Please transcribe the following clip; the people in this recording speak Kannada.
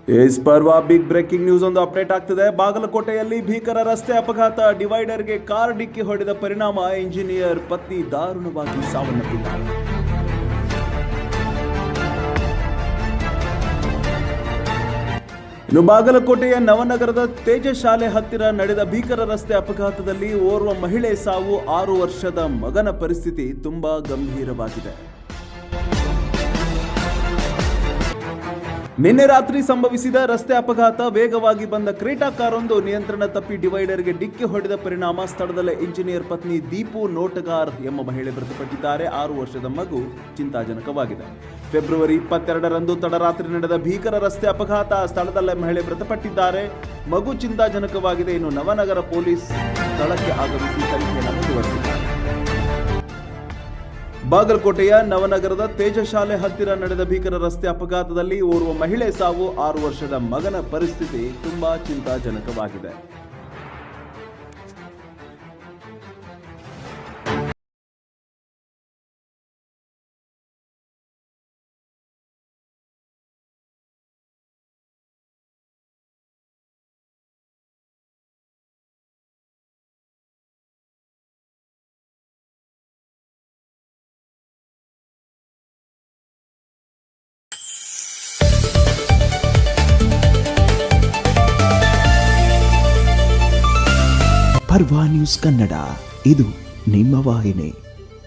ಇಸ್ ಪರ್ವಾ ಬಿಗ್ ಬ್ರೇಕಿಂಗ್ ನ್ಯೂಸ್ ಒಂದು ಅಪ್ಡೇಟ್ ಆಗ್ತಿದೆ. ಬಾಗಲಕೋಟೆಯಲ್ಲಿ ಭೀಕರ ರಸ್ತೆ ಅಪಘಾತ. ಡಿವೈಡರ್ಗೆ ಕಾರ್ ಡಿಕ್ಕಿ ಹೊಡೆದ ಪರಿಣಾಮ ಇಂಜಿನಿಯರ್ ಪತ್ನಿ ದಾರುಣವಾಗಿ ಸಾವನ್ನಪ್ಪಿದ್ದಾರೆ. ಇನ್ನು ಬಾಗಲಕೋಟೆಯ ನವನಗರದ ತೇಜ ಶಾಲೆ ಹತ್ತಿರ ನಡೆದ ಭೀಕರ ರಸ್ತೆ ಅಪಘಾತದಲ್ಲಿ ಓರ್ವ ಮಹಿಳೆ ಸಾವು, 6 ವರ್ಷದ ಮಗನ ಪರಿಸ್ಥಿತಿ ತುಂಬಾ ಗಂಭೀರವಾಗಿದೆ. ನಿನ್ನೆ ರಾತ್ರಿ ಸಂಭವಿಸಿದ ರಸ್ತೆ ಅಪಘಾತ. ವೇಗವಾಗಿ ಬಂದ ಕ್ರೇಟಾ ಕಾರೊಂದು ನಿಯಂತ್ರಣ ತಪ್ಪಿ ಡಿವೈಡರ್ಗೆ ಡಿಕ್ಕಿ ಹೊಡೆದ ಪರಿಣಾಮ ಸ್ಥಳದಲ್ಲೇ ಇಂಜಿನಿಯರ್ ಪತ್ನಿ ದೀಪು ನೋಟಗಾರ್ ಎಂಬ ಮಹಿಳೆ ಮೃತಪಟ್ಟಿದ್ದಾರೆ. 6 ವರ್ಷದ ಮಗು ಚಿಂತಾಜನಕವಾಗಿದೆ. ಫೆಬ್ರವರಿ 22ರಂದು ತಡರಾತ್ರಿ ನಡೆದ ಭೀಕರ ರಸ್ತೆ ಅಪಘಾತ. ಸ್ಥಳದಲ್ಲೇ ಮಹಿಳೆ ಮೃತಪಟ್ಟಿದ್ದಾರೆ. ಮಗು ಚಿಂತಾಜನಕವಾಗಿದೆ. ಇನ್ನು ನವನಗರ ಪೊಲೀಸ್ ಸ್ಥಳಕ್ಕೆ ಆಗಮಿಸಿ ತನಿಖೆಯನ್ನು ಮುಂದುವರೆಸಿದ್ದಾರೆ. ಬಾಗಲಕೋಟೆಯ ನವನಗರದ ತೇಜ ಶಾಲೆ ಹತ್ತಿರ ನಡೆದ ಭೀಕರ ರಸ್ತೆ ಅಪಘಾತದಲ್ಲಿ ಓರ್ವ ಮಹಿಳೆ ಸಾವು, 6 ವರ್ಷದ ಮಗನ ಪರಿಸ್ಥಿತಿ ತುಂಬಾ ಚಿಂತಾಜನಕವಾಗಿದೆ. ಪರ್ವಾ ನ್ಯೂಸ್ ಕನ್ನಡ, ಇದು ನಿಮ್ಮ ವಾಹಿನಿ.